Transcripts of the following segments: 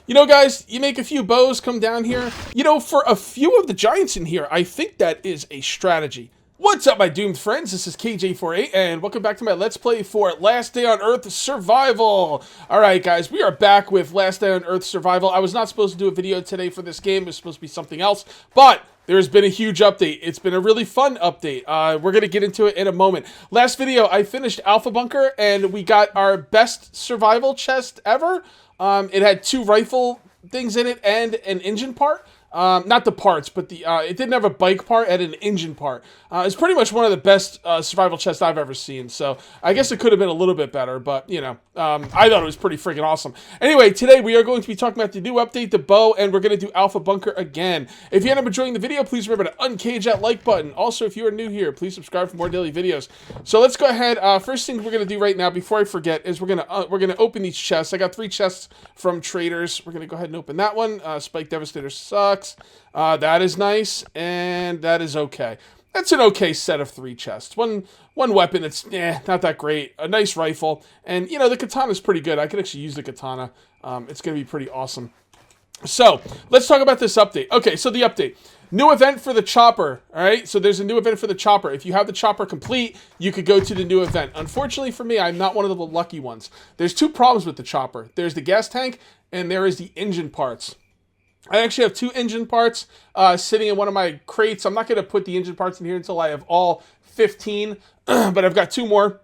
You know, guys, you make a few bows come down here. You know, for a few of the giants in here, I think that is a strategy. What's up, my doomed friends? This is KJ48, and welcome back to my Let's Play for Last Day on Earth Survival. Alright, guys, we are back with Last Day on Earth Survival. I was not supposed to do a video today for this game. It was supposed to be something else, but there's been a huge update. It's been a really fun update. We're going to get into it in a moment. Last video, I finished Alfa Bunker, and we got our best survival chest ever. It had 2 rifle things in it and an engine part. Not the parts, but it didn't have a bike part, it had an engine part. It's pretty much one of the best survival chests I've ever seen, so I guess it could have been a little bit better, but, you know, I thought it was pretty freaking awesome. Anyway, today we are going to be talking about the new update, the bow, and we're going to do Alfa Bunker again. If you end up enjoying the video, please remember to uncage that like button. Also, if you are new here, please subscribe for more daily videos. So let's go ahead. First thing we're going to do right now, before I forget, is we're going to open these chests. I got 3 chests from traders. We're going to go ahead and open that one. Spike Devastator sucks. That is nice, and that is okay. That's an okay set of 3 chests. One weapon, it's not that great. A nice rifle, and you know the katana is pretty good. I could actually use the katana. It's going to be pretty awesome. So let's talk about this update. Okay, so the update. New event for the chopper, all right? So there's a new event for the chopper. If you have the chopper complete, you could go to the new event. Unfortunately for me, I'm not one of the lucky ones. There's 2 problems with the chopper. There's the gas tank, and there is the engine parts. I actually have 2 engine parts sitting in one of my crates. I'm not going to put the engine parts in here until I have all 15, but I've got 2 more.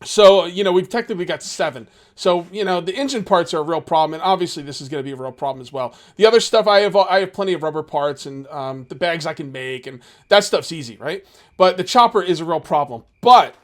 So, you know, we've technically got 7. So, you know, the engine parts are a real problem, and obviously this is going to be a real problem as well. The other stuff, I have plenty of rubber parts and the bags I can make, and that stuff's easy, right? But the chopper is a real problem. But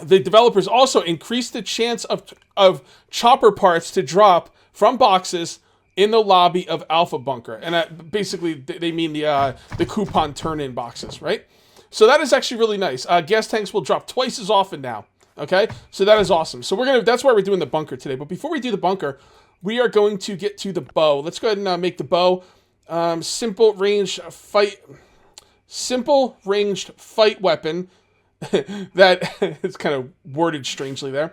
the developers also increased the chance of chopper parts to drop from boxes in the lobby of Alfa Bunker. And basically, they mean the coupon turn-in boxes, right? So that is actually really nice. Gas tanks will drop twice as often now. Okay, so that is awesome. So that's why we're doing the bunker today. But before we do the bunker, we are going to get to the bow. Let's go ahead and make the bow. Simple ranged fight weapon. That it's kind of worded strangely there.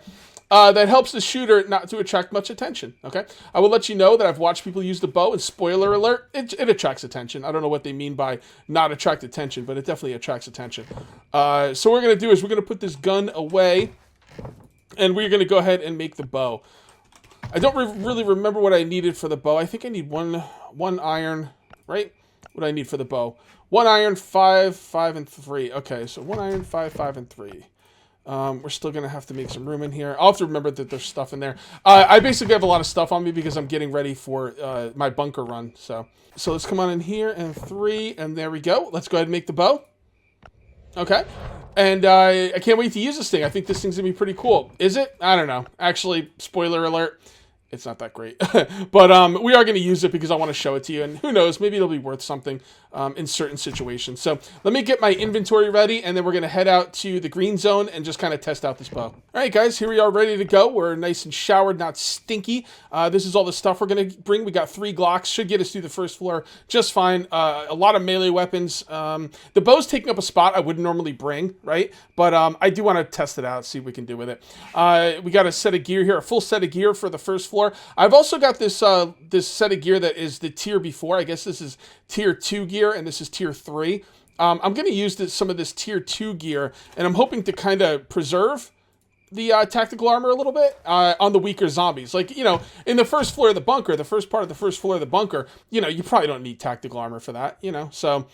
That helps the shooter not to attract much attention, okay? I will let you know that I've watched people use the bow, and spoiler alert, it attracts attention. I don't know what they mean by not attract attention, but it definitely attracts attention. So what we're going to do is we're going to put this gun away, and we're going to go ahead and make the bow. I don't really remember what I needed for the bow. I think I need one iron, right? What do I need for the bow? 1 iron, 5, and 3. Okay, so 1 iron, 5, and 3. We're still going to have to make some room in here. I'll have to remember that there's stuff in there. I basically have a lot of stuff on me because I'm getting ready for my bunker run. So let's come on in here, and 3, and there we go. Let's go ahead and make the bow. Okay. And I can't wait to use this thing. I think this thing's going to be pretty cool. Is it? I don't know. Actually, spoiler alert. It's not that great. But we are going to use it because I want to show it to you. And who knows, maybe it'll be worth something in certain situations. So let me get my inventory ready, and then we're going to head out to the green zone and just kind of test out this bow. All right, guys, here we are ready to go. We're nice and showered, not stinky. This is all the stuff we're going to bring. We got 3 Glocks. Should get us through the first floor just fine. A lot of melee weapons. The bow's taking up a spot I wouldn't normally bring, right? But I do want to test it out, see what we can do with it. We got a set of gear here, a full set of gear for the first floor. I've also got this this set of gear that is the tier before. I guess this is tier 2 gear, and this is tier 3. I'm going to use some of this tier 2 gear, and I'm hoping to kind of preserve the tactical armor a little bit on the weaker zombies. Like, you know, in the first floor of the bunker, the first part of the first floor of the bunker, you know, you probably don't need tactical armor for that, you know, so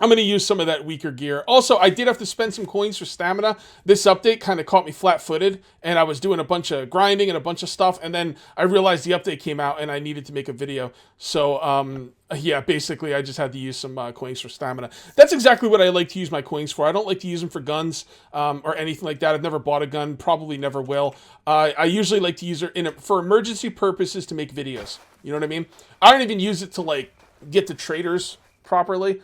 I'm going to use some of that weaker gear. Also, I did have to spend some coins for stamina. This update kind of caught me flat-footed, and I was doing a bunch of grinding and a bunch of stuff, and then I realized the update came out, and I needed to make a video. So, yeah, basically, I just had to use some coins for stamina. That's exactly what I like to use my coins for. I don't like to use them for guns or anything like that. I've never bought a gun, probably never will. I usually like to use it for emergency purposes to make videos. You know what I mean? I don't even use it to, like, get to traders properly.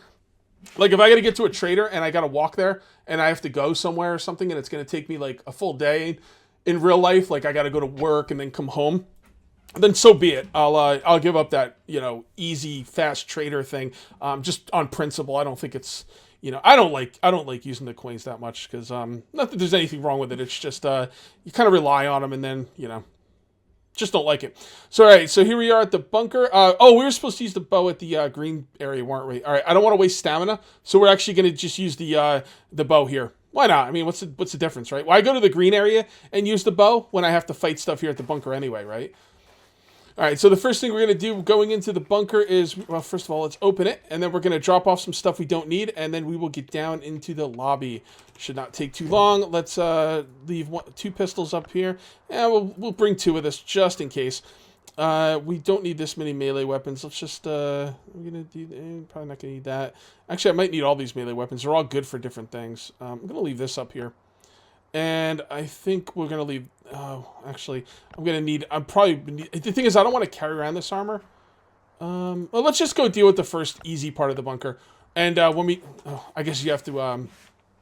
Like, if I got to get to a trader and I got to walk there and I have to go somewhere or something and it's going to take me, like, a full day in real life, like, I got to go to work and then come home, then so be it. I'll give up that, you know, easy, fast trader thing, just on principle. I don't think it's, you know, I don't like using the coins that much because, not that there's anything wrong with it. It's just, you kind of rely on them and then, you know, Just don't like it. So, all right, so here we are at the bunker. Oh, we were supposed to use the bow at the green area, weren't we? All right, I don't want to waste stamina, so we're actually going to just use the bow here. Why not? I mean, what's the difference, right? Why go to the green area and use the bow when I have to fight stuff here at the bunker anyway, right? All right, so the first thing we're going to do going into the bunker is, well, first of all, let's open it, and then we're going to drop off some stuff we don't need, and then we will get down into the lobby. Should not take too long. Let's leave 2 pistols up here. Yeah, we'll bring 2 of this just in case. We don't need this many melee weapons. Let's just, I'm going to do, probably not going to need that. Actually, I might need all these melee weapons. They're all good for different things. I'm going to leave this up here. And I think we're going to leave... Oh, actually, I'm going to need... The thing is, I don't want to carry around this armor. Well, let's just go deal with the first easy part of the bunker. And when we... Oh, I guess you have to...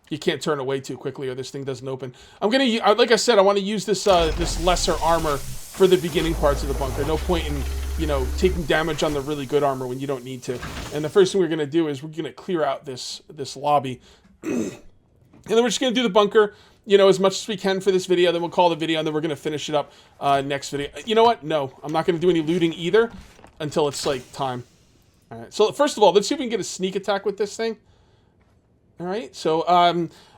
You can't turn away too quickly or this thing doesn't open. I'm going to... Like I said, I want to use this this lesser armor for the beginning parts of the bunker. No point in, you know, taking damage on the really good armor when you don't need to. And the first thing we're going to do is we're going to clear out this lobby. And then we're just going to do the bunker... You know, as much as we can for this video, then we'll call the video, and then we're going to finish it up next video. You know what? No, I'm not going to do any looting either until it's, like, time. All right, so first of all, let's see if we can get a sneak attack with this thing. All right, so,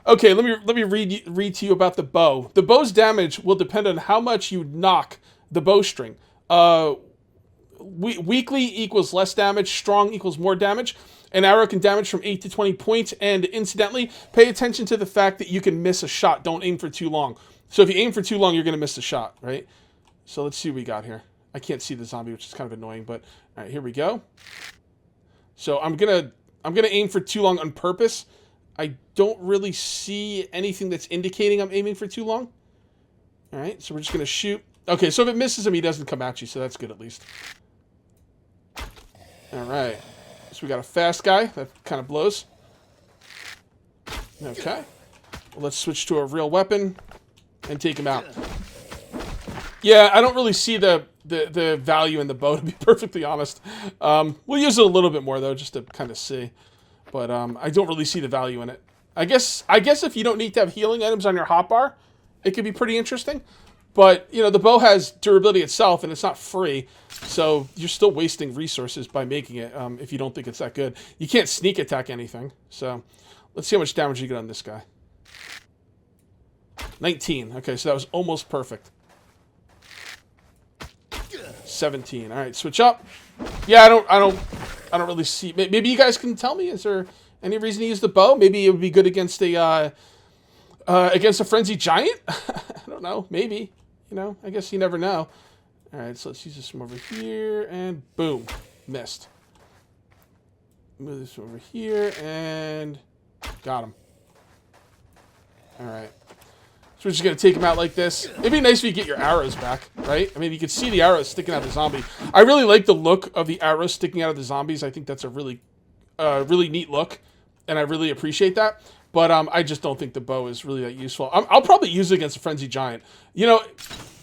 okay, let me read to you about the bow. The bow's damage will depend on how much you knock the bowstring. Weakly equals less damage, strong equals more damage. An arrow can damage from 8 to 20 points, and incidentally, pay attention to the fact that you can miss a shot. Don't aim for too long. So if you aim for too long, you're going to miss the shot, right? So let's see what we got here. I can't see the zombie, which is kind of annoying, but all right, here we go. So I'm gonna aim for too long on purpose. I don't really see anything that's indicating I'm aiming for too long. All right, so we're just gonna shoot. Okay, so if it misses him, he doesn't come at you, so that's good at least. All right. So we got a fast guy. That kind of blows. Okay. Well, let's switch to a real weapon and take him out. Yeah, I don't really see the value in the bow, to be perfectly honest. We'll use it a little bit more, though, just to kind of see. But I don't really see the value in it. I guess if you don't need to have healing items on your hotbar, it could be pretty interesting. But, you know, the bow has durability itself, and it's not free, so you're still wasting resources by making it if you don't think it's that good. You can't sneak attack anything, so let's see how much damage you get on this guy. 19. Okay, so that was almost perfect. 17. All right, switch up. Yeah, I don't really see. Maybe you guys can tell me. Is there any reason to use the bow? Maybe it would be good against a frenzied giant. I don't know. Maybe. You know, I guess you never know. All right, so let's use this from over here, and boom, missed. Move this over here, and got him. All right. So we're just going to take him out like this. It'd be nice if you get your arrows back, right? I mean, you can see the arrows sticking out of the zombie. I really like the look of the arrows sticking out of the zombies. I think that's a really neat look, and I really appreciate that. But I just don't think the bow is really that useful. I'll probably use it against a frenzied giant. You know,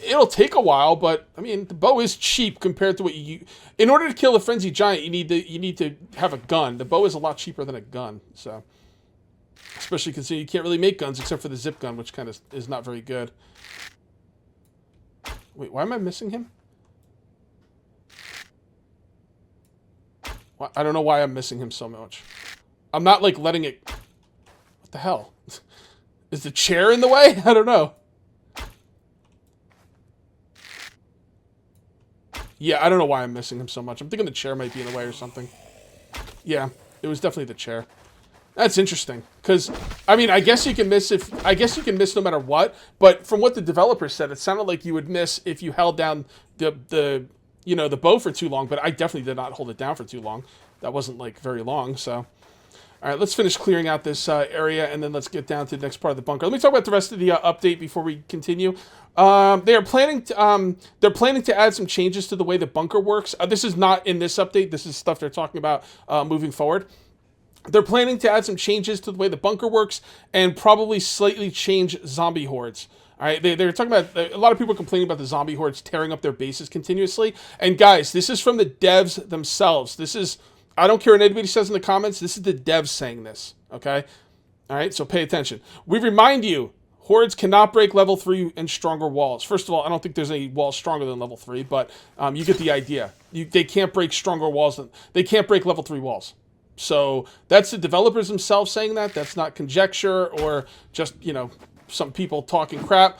it'll take a while, but I mean, the bow is cheap compared to what you. In order to kill a frenzied giant, you need to have a gun. The bow is a lot cheaper than a gun, so especially considering you can't really make guns except for the zip gun, which kind of is not very good. Wait, why am I missing him? I don't know why I'm missing him so much. I'm not like letting it. What the hell? Is the chair in the way? I don't know. Yeah, I don't know why I'm missing him so much. I'm thinking the chair might be in the way or something. Yeah, it was definitely the chair. That's interesting, because I mean, I guess you can miss no matter what. But from what the developer said, it sounded like you would miss if you held down the bow for too long. But I definitely did not hold it down for too long. That wasn't like very long. So, all right, let's finish clearing out this area, and then let's get down to the next part of the bunker. Let me talk about the rest of the update before we continue. They're planning to add some changes to the way the bunker works. This is not in this update. This is stuff they're talking about moving forward. They're planning to add some changes to the way the bunker works and probably slightly change zombie hordes. All right, they're talking about, a lot of people are complaining about the zombie hordes tearing up their bases continuously. And guys, this is from the devs themselves. This is, I don't care what anybody says in the comments, this is the devs saying this, okay? All right, so pay attention. We remind you, Hordes cannot break level 3 and stronger walls. First of all, I don't think there's any walls stronger than level 3, but you get the idea. They can't break stronger walls. They can't break level 3 walls. So that's the developers themselves saying that. That's not conjecture or just, you know, some people talking crap.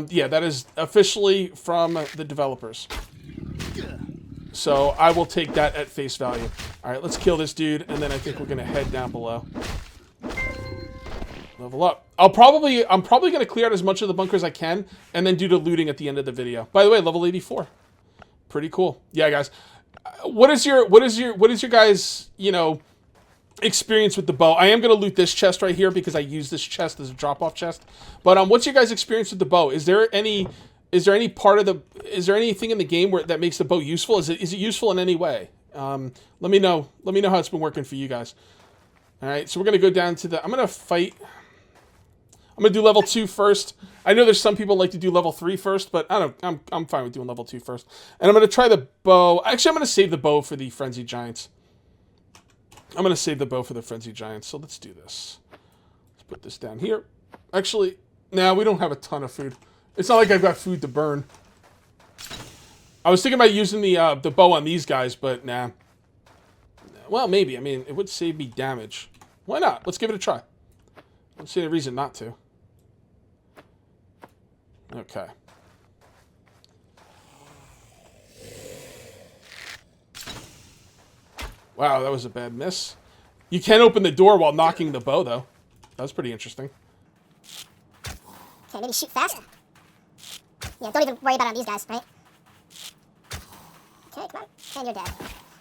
Yeah, that is officially from the developers. So I will take that at face value. All right, let's kill this dude, and then I think we're going to head down below. Level up. I'm probably going to clear out as much of the bunker as I can, and then do the looting at the end of the video. By the way, level 84. Pretty cool. Yeah, guys. What is your guys, you know, experience with the bow? I am going to loot this chest right here because I use this chest as a drop-off chest. But what's your guys' experience with the bow? Is there anything in the game that makes the bow useful? Is it useful in any way? Let me know how it's been working for you guys. All right, so we're going to go down to I'm going to do level 2 first. I know there's some people like to do level 3 first, but I'm fine with doing level 2 first. And I'm going to try the bow. Actually, I'm going to save the bow for the Frenzied Giants. So let's do this. Let's put this down here. Actually, we don't have a ton of food. It's not like I've got food to burn. I was thinking about using the bow on these guys, but nah. Well, maybe. I mean, it would save me damage. Why not? Let's give it a try. I don't see any reason not to. Okay. Wow, that was a bad miss. You can open the door while knocking the bow, though. That was pretty interesting. Okay, maybe shoot fast. Yeah, don't even worry about it on these guys, right? Okay, come on. And you're dead.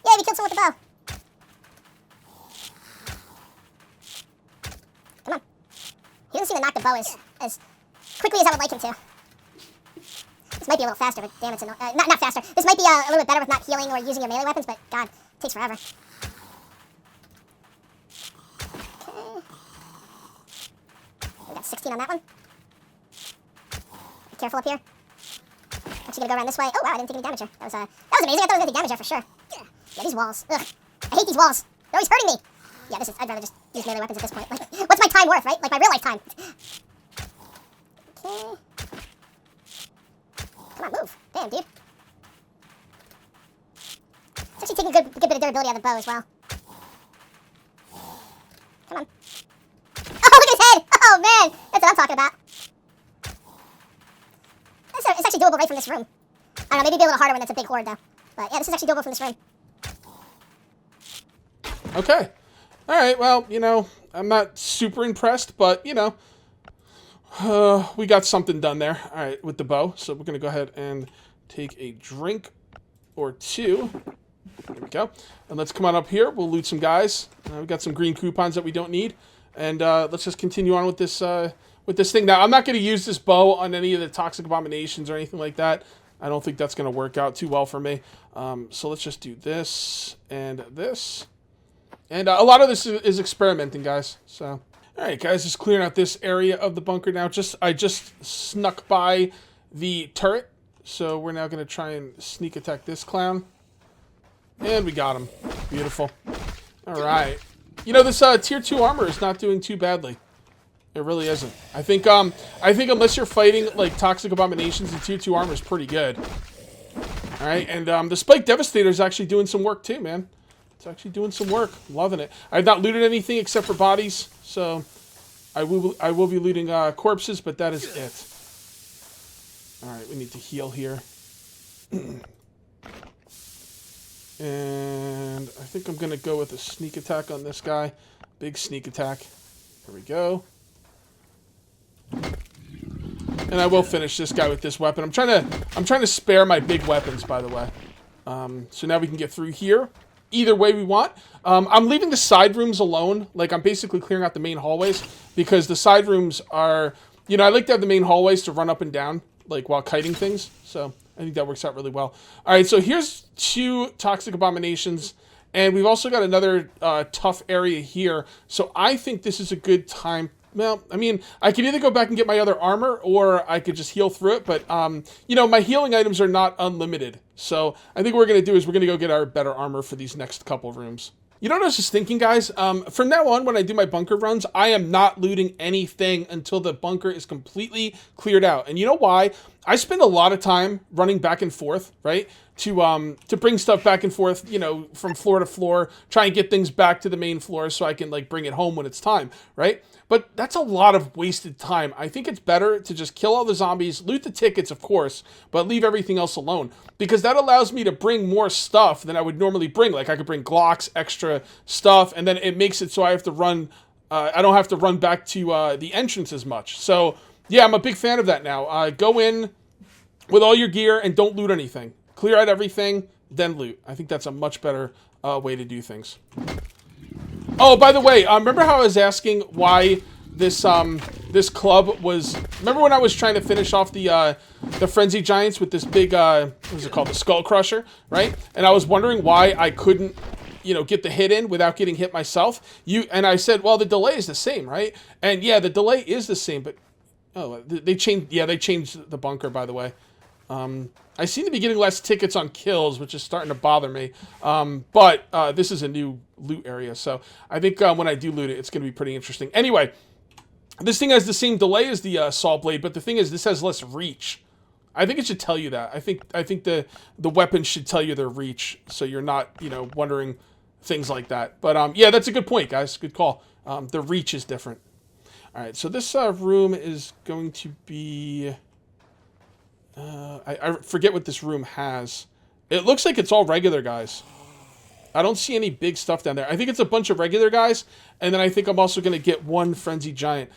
Yay, we killed someone with the bow. Come on. He doesn't seem to knock the bow as quickly as I would like him to. This might be a little faster, but damn, it's annoying. Not faster. This might be a little bit better with not healing or using your melee weapons, but God, it takes forever. Okay. We got 16 on that one. Be careful up here. Actually gonna go around this way. Oh wow, I didn't take any damage here. That was amazing. I thought I was gonna take damage there for sure. Yeah, these walls. Ugh. I hate these walls. They're always hurting me. Yeah, I'd rather just use melee weapons at this point. Like, what's my time worth, right? Like my real life time. Okay. Come on, move. Damn, dude. It's actually taking a good bit of durability out of the bow as well. Come on. Oh, look at his head! Oh, man! That's what I'm talking about. It's actually doable right from this room. I don't know, maybe it'd be a little harder when it's a big horde, though. But yeah, this is actually doable from this room. Okay. Alright, well, you know, I'm not super impressed, but, you know, we got something done there. Alright, with the bow. So we're going to go ahead and take a drink or two. There we go. And let's come on up here. We'll loot some guys. We've got some green coupons that we don't need. And let's just continue on with this thing. Now, I'm not going to use this bow on any of the toxic abominations or anything like that. I don't think that's going to work out too well for me. So let's just do this and this. And a lot of this is experimenting, guys. So, all right, guys, just clearing out this area of the bunker now. I just snuck by the turret. So we're now going to try and sneak attack this clown. And we got him. Beautiful. All right. You know, this tier 2 armor is not doing too badly. It really isn't. I think unless you're fighting like toxic abominations, the tier 2 armor is pretty good. All right, and the Spike Devastator is actually doing some work too, man. It's actually doing some work. Loving it. I've not looted anything except for bodies, so I will be looting corpses, but that is it. All right, we need to heal here. And I think I'm gonna go with a sneak attack on this guy. Big sneak attack. Here we go. And I will finish this guy with this weapon. I'm trying to spare my big weapons, by the way. So now we can get through here. Either way we want. I'm leaving the side rooms alone. Like, I'm basically clearing out the main hallways because the side rooms are, you know, I like to have the main hallways to run up and down, like, while kiting things. So I think that works out really well. All right, so here's 2 toxic abominations, and we've also got another tough area here. So I think this is a good time. Well, I mean, I could either go back and get my other armor, or I could just heal through it, but, you know, my healing items are not unlimited. So I think what we're going to do is we're going to go get our better armor for these next couple rooms. You know what I was just thinking, guys? From now on, when I do my bunker runs, I am not looting anything until the bunker is completely cleared out. And you know why? I spend a lot of time running back and forth, right? To bring stuff back and forth, you know, from floor to floor, try and get things back to the main floor so I can, like, bring it home when it's time, right? But that's a lot of wasted time. I think it's better to just kill all the zombies, loot the tickets, of course, but leave everything else alone. Because that allows me to bring more stuff than I would normally bring. Like, I could bring Glocks, extra stuff, and then it makes it so I have to run, I don't have to run back to the entrance as much. So, yeah, I'm a big fan of that now. Go in with all your gear and don't loot anything. Clear out everything, then loot. I think that's a much better way to do things. Oh, by the way, remember how I was asking why this this club was... Remember when I was trying to finish off the Frenzy Giants with this big, what is it called? The Skull Crusher, right? And I was wondering why I couldn't, you know, get the hit in without getting hit myself. And I said, well, the delay is the same, right? And yeah, the delay is the same, but... Oh, they changed... Yeah, they changed the bunker, by the way. I seem to be getting less tickets on kills, which is starting to bother me. But this is a new loot area, so I think when I do loot it, it's going to be pretty interesting. Anyway, this thing has the same delay as the saw blade, but the thing is, this has less reach. I think it should tell you that. I think the weapon should tell you their reach, so you're not, you know, wondering things like that. But yeah, that's a good point, guys. Good call. The reach is different. All right, so this room is going to be... I forget what this room has. It looks like it's all regular guys. I don't see any big stuff down there. I think it's a bunch of regular guys, and then I think I'm also going to get one Frenzy Giant.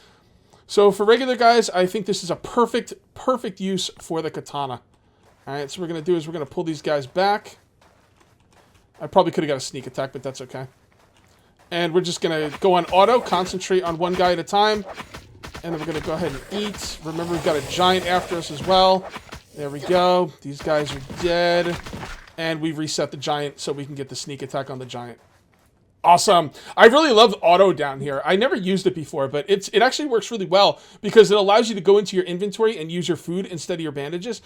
So for regular guys, I think this is a perfect use for the katana. Alright, so what we're going to do is we're going to pull these guys back. I probably could have got a sneak attack, but that's okay. And we're just going to go on auto, concentrate on one guy at a time. And then we're going to go ahead and eat. Remember, we've got a giant after us as well. There we go. These guys are dead. And we reset the giant so we can get the sneak attack on the giant. Awesome. I really love auto down here. I never used it before, but it actually works really well because it allows you to go into your inventory and use your food instead of your bandages.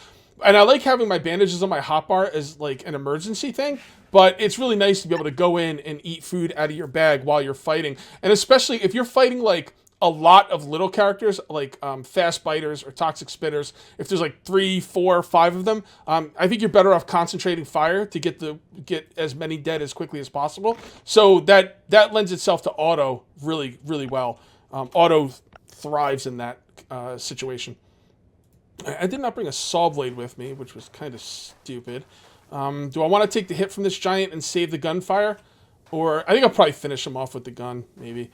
And I like having my bandages on my hotbar as like an emergency thing, but it's really nice to be able to go in and eat food out of your bag while you're fighting. And especially if you're fighting like a lot of little characters, like fast biters or toxic spitters, if there's like 3, 4, 5 of them, I think you're better off concentrating fire to get as many dead as quickly as possible. So that lends itself to auto really, really well. Auto thrives in that situation. I did not bring a saw blade with me, which was kind of stupid. Do I want to take the hit from this giant and save the gunfire? Or I think I'll probably finish him off with the gun, maybe.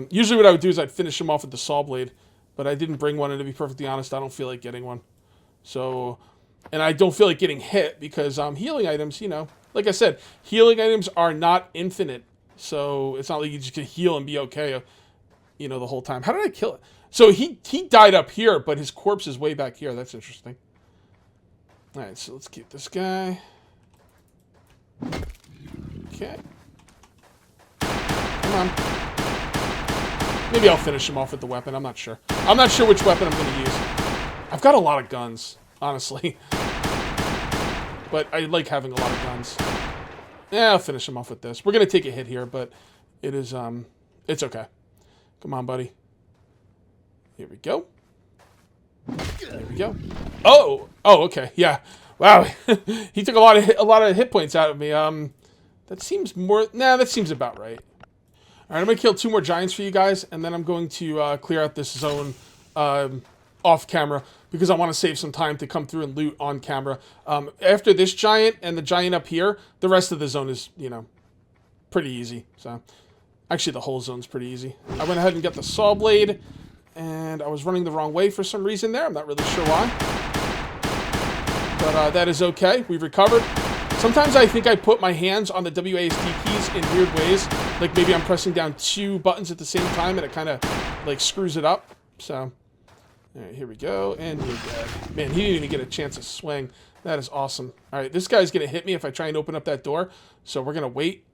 Usually what I would do is I'd finish him off with the saw blade, but I didn't bring one, and to be perfectly honest, I don't feel like getting one. So, and I don't feel like getting hit because healing items, you know, like I said, healing items are not infinite. So it's not like you just can heal and be okay, you know, the whole time. How did I kill it? So he died up here, but his corpse is way back here. That's interesting. All right, so let's keep this guy. Okay. Come on. Maybe I'll finish him off with the weapon. I'm not sure. I'm not sure which weapon I'm going to use. I've got a lot of guns, honestly. But I like having a lot of guns. Yeah, I'll finish him off with this. We're going to take a hit here, but it is, it's okay. Come on, buddy. Here we go. There we go. Oh, okay. Yeah. Wow. He took a lot of hit points out of me. That seems more... Nah, that seems about right. Alright, I'm going to kill 2 more giants for you guys, and then I'm going to clear out this zone off camera, because I want to save some time to come through and loot on camera. After this giant and the giant up here, the rest of the zone is, you know, pretty easy. So, actually, the whole zone's pretty easy. I went ahead and got the saw blade, and I was running the wrong way for some reason there. I'm not really sure why. But that is okay. We've recovered. Sometimes I think I put my hands on the WASD keys in weird ways. Like maybe I'm pressing down 2 buttons at the same time and it kind of like screws it up. So, alright, here we go. And you're dead. Man, he didn't even get a chance to swing. That is awesome. Alright, this guy's going to hit me if I try and open up that door. So we're going to wait.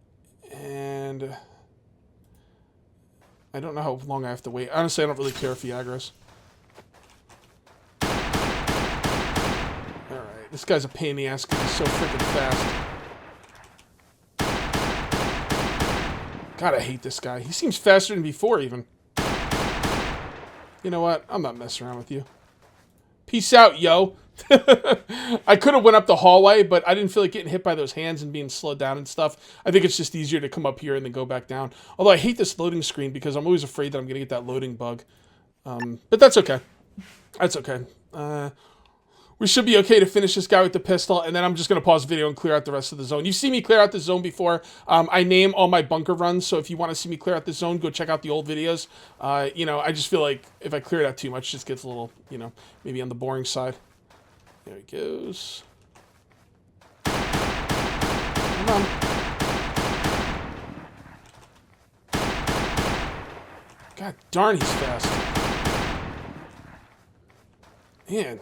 And I don't know how long I have to wait. Honestly, I don't really care if he aggroes. This guy's a pain in the ass because he's so freaking fast. God, I hate this guy. He seems faster than before, even. You know what? I'm not messing around with you. Peace out, yo. I could have went up the hallway, but I didn't feel like getting hit by those hands and being slowed down and stuff. I think it's just easier to come up here and then go back down. Although I hate this loading screen because I'm always afraid that I'm going to get that loading bug. But that's okay. That's okay. We should be okay to finish this guy with the pistol, and then I'm just going to pause the video and clear out the rest of the zone. You've seen me clear out the zone before. I name all my bunker runs, so if you want to see me clear out the zone, go check out the old videos. You know, I just feel like if I clear it out too much, it just gets a little, you know, maybe on the boring side. There he goes. Come on. God darn, he's fast. Man.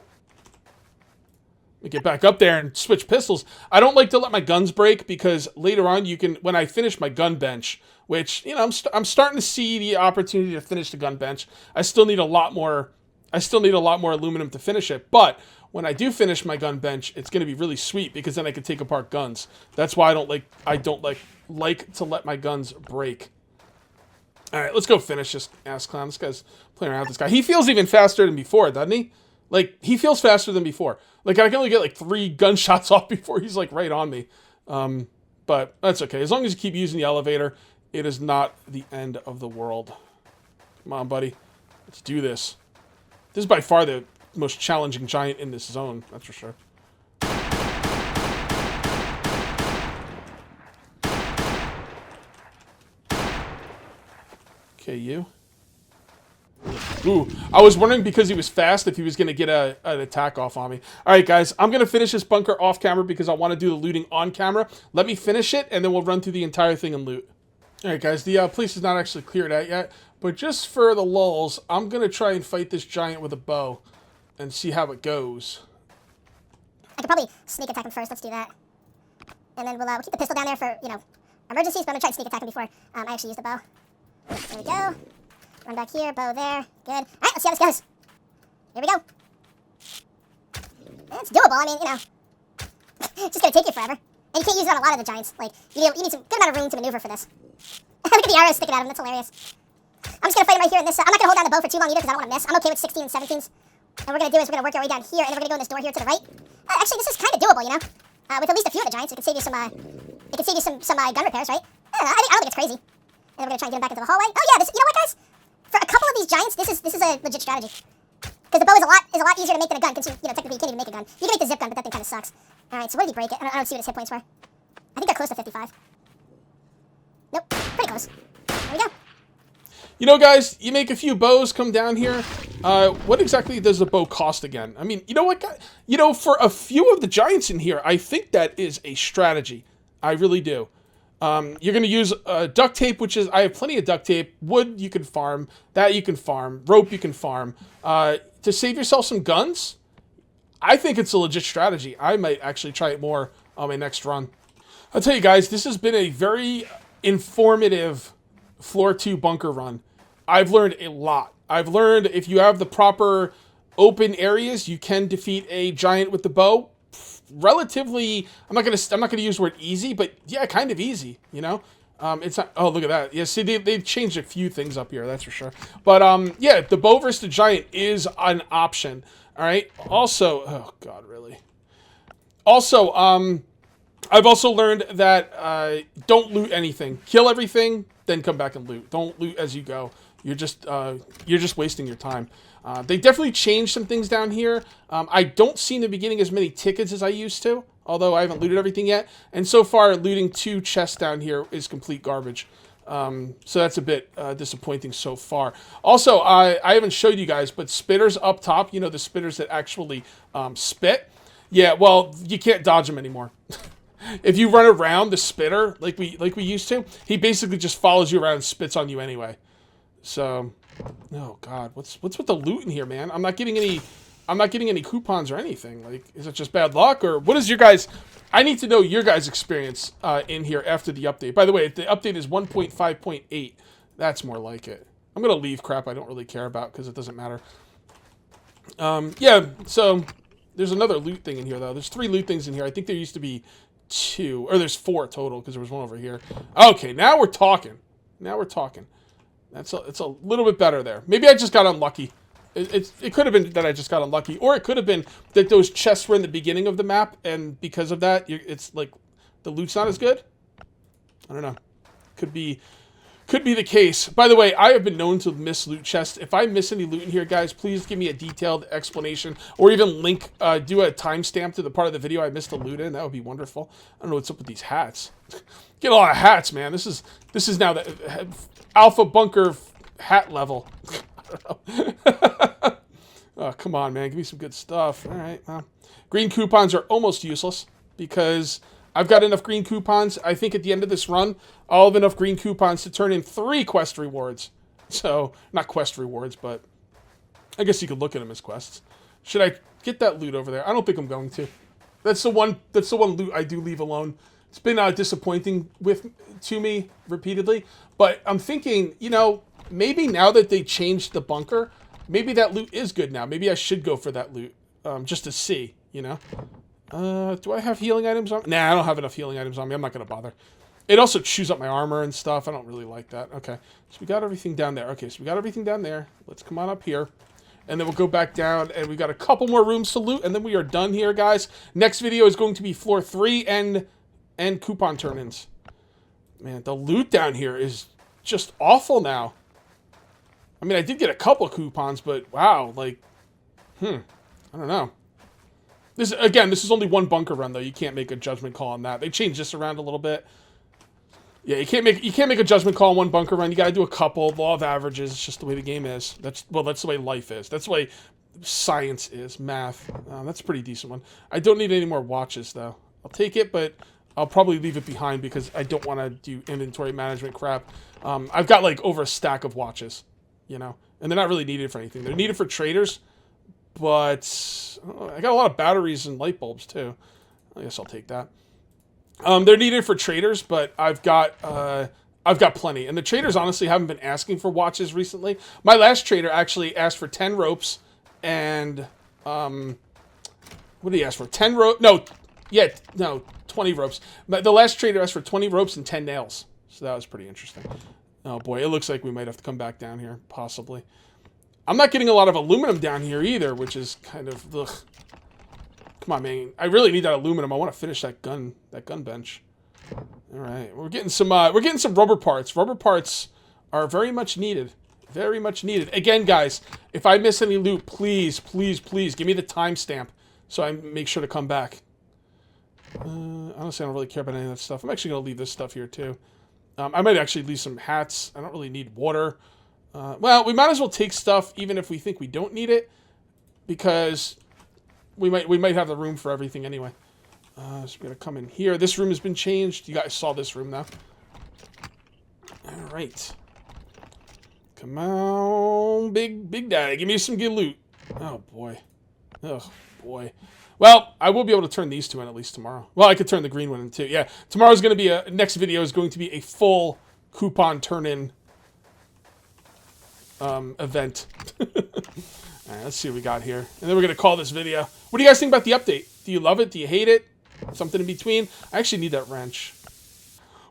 Let me get back up there and switch pistols. I don't like to let my guns break because later on you can, when I finish my gun bench, which, you know, I'm starting to see the opportunity to finish the gun bench. I still need a lot more aluminum to finish it, but when I do finish my gun bench, it's going to be really sweet because then I can take apart guns. That's why I don't like to let my guns break. All right, let's go finish this ass clown. This guy's playing around with this guy. He feels even faster than before, doesn't he? Like, he feels faster than before. Like, I can only get, like, 3 gunshots off before he's, like, right on me. But that's okay. As long as you keep using the elevator, it is not the end of the world. Come on, buddy. Let's do this. This is by far the most challenging giant in this zone. That's for sure. Okay, you. Ooh, I was wondering because he was fast if he was going to get an attack off on me. All right, guys, I'm going to finish this bunker off camera because I want to do the looting on camera. Let me finish it, and then we'll run through the entire thing and loot. All right, guys, the place is not actually cleared out yet, but just for the lulz, I'm going to try and fight this giant with a bow and see how it goes. I could probably sneak attack him first. Let's do that. And then we'll keep the pistol down there for, you know, emergencies, but I'm going to try and sneak attack him before I actually use the bow. There we go. Run back here, bow there. Good. All right, let's see how this goes. Here we go. It's doable. I mean, you know, it's just going to take you forever. And you can't use it on a lot of the giants. Like, you need some good amount of room to maneuver for this. Look at the arrows sticking out of him. That's hilarious. I'm just going to fight him right here in this. I'm not going to hold down the bow for too long either because I don't want to miss. I'm okay with 16 and 17s. And what we're going to do is we're going to work our way down here, and then we're going to go in this door here to the right. Actually, this is kind of doable, you know? With at least a few of the giants, it can save you some gun repairs, right? I don't think it's crazy. And we're going to try and get him back into the hallway. Oh, yeah, you know what, guys? For a couple of these giants, this is a legit strategy. Because the bow is a lot easier to make than a gun, because, you know, technically you can't even make a gun. You can make the zip gun, but that thing kind of sucks. All right, so what did he break it? I don't see what his hit points were. I think they're close to 55. Nope, pretty close. There we go. You know, guys, you make a few bows come down here. What exactly does the bow cost again? I mean, you know what, guys? You know, for a few of the giants in here, I think that is a strategy. I really do. You're going to use duct tape, which is, I have plenty of duct tape. Wood you can farm. That you can farm. Rope you can farm. To save yourself some guns, I think it's a legit strategy. I might actually try it more on my next run. I'll tell you guys, this has been a very informative Floor 2 bunker run. I've learned a lot. I've learned if you have the proper open areas, you can defeat a giant with the bow. Relatively, I'm not gonna use the word easy, but yeah, kind of easy, you know? It's not, oh, look at that. Yeah, see, they've changed a few things up here, that's for sure. But, yeah, the bow versus the giant is an option, all right? Also, oh, God, really? Also, I've also learned that don't loot anything. Kill everything, then come back and loot. Don't loot as you go. You're just wasting your time. They definitely changed some things down here. I don't see in the beginning as many tickets as I used to, although I haven't looted everything yet. And so far, looting 2 chests down here is complete garbage. So that's a bit disappointing so far. Also, I haven't showed you guys, but spitters up top, you know, the spitters that actually spit. Yeah, well, you can't dodge them anymore. If you run around the spitter like we used to, he basically just follows you around and spits on you anyway. So, oh God, what's with the loot in here, man? I'm not getting any coupons or anything. Like, is it just bad luck, or what is your guys? I need to know your guys' experience in here after the update. By the way, the update is 1.5.8. That's more like it. I'm gonna leave crap I don't really care about because it doesn't matter. Yeah. So there's another loot thing in here though. There's 3 loot things in here. I think there used to be 2, or there's 4 total because there was one over here. Okay, now we're talking. Now we're talking. It's a little bit better there. Maybe I just got unlucky. It could have been that I just got unlucky, or it could have been that those chests were in the beginning of the map, and because of that, it's like the loot's not as good. I don't know. Could be the case. By the way, I have been known to miss loot chests. If I miss any loot in here, guys, please give me a detailed explanation, or even link, do a timestamp to the part of the video I missed the loot in. That would be wonderful. I don't know what's up with these hats. Get a lot of hats, man. This is now the Alfa Bunker hat level. Oh, come on, man. Give me some good stuff. All right. Well, green coupons are almost useless because I've got enough green coupons. I think at the end of this run, I'll have enough green coupons to turn in 3 quest rewards. So, not quest rewards, but I guess you could look at them as quests. Should I get that loot over there? I don't think I'm going to. That's the one loot I do leave alone. It's been disappointing to me repeatedly, but I'm thinking, you know, maybe now that they changed the bunker, maybe that loot is good now. Maybe I should go for that loot, just to see, you know. Do I have healing items on? Nah, I don't have enough healing items on me. I'm not going to bother. It also chews up my armor and stuff. I don't really like that. Okay, so we got everything down there. Okay, so we got everything down there. Let's come on up here. And then we'll go back down, and we got a couple more rooms to loot, and then we are done here, guys. Next video is going to be floor 3 and coupon turn-ins. Man, the loot down here is just awful now. I mean, I did get a couple coupons, but wow, like, I don't know. This is only one bunker run, though. You can't make a judgment call on that. They changed this around a little bit. Yeah, you can't make a judgment call on one bunker run. You got to do a couple. Law of averages. It's just the way the game is. That's the way life is. That's the way science is. Math. That's a pretty decent one. I don't need any more watches, though. I'll take it, but I'll probably leave it behind because I don't want to do inventory management crap. I've got like over a stack of watches, you know, and they're not really needed for anything. They're needed for traders, but I got a lot of batteries and light bulbs too. I guess I'll take that. They're needed for traders, but I've got plenty. And the traders honestly haven't been asking for watches recently. My last trader actually asked for 10 ropes and what did he ask for? 10 rope? No, 20 ropes. The last trader asked for 20 ropes and 10 nails. So that was pretty interesting. Oh boy, it looks like we might have to come back down here, possibly. I'm not getting a lot of aluminum down here either, which is kind of ugh. Come on, man. I really need that aluminum. I want to finish that gun bench. All right, we're getting some rubber parts. Rubber parts are very much needed. Very much needed. Again, guys, if I miss any loot, please, please, please give me the timestamp so I make sure to come back. Honestly, I don't really care about any of that stuff. I'm actually going to leave this stuff here, too. I might actually leave some hats. I don't really need water. Well, we might as well take stuff even if we think we don't need it, because we might have the room for everything anyway. So we're going to come in here. This room has been changed. You guys saw this room now. All right. Come on, big daddy. Give me some good loot. Oh, boy. Oh, boy. Well, I will be able to turn these two in at least tomorrow. Well, I could turn the green one in too. Yeah, tomorrow's going to be next video is going to be a full coupon turn-in event. All right, let's see what we got here. And then we're going to call this video. What do you guys think about the update? Do you love it? Do you hate it? Something in between? I actually need that wrench.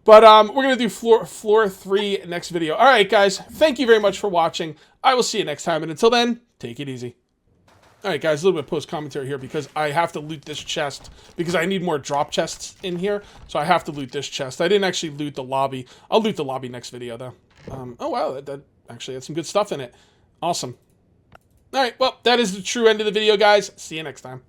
But we're going to do floor 3 next video. All right, guys. Thank you very much for watching. I will see you next time. And until then, take it easy. All right, guys, a little bit of post-commentary here because I have to loot this chest because I need more drop chests in here. So I have to loot this chest. I didn't actually loot the lobby. I'll loot the lobby next video, though. Oh, wow, that actually had some good stuff in it. Awesome. All right, well, that is the true end of the video, guys. See you next time.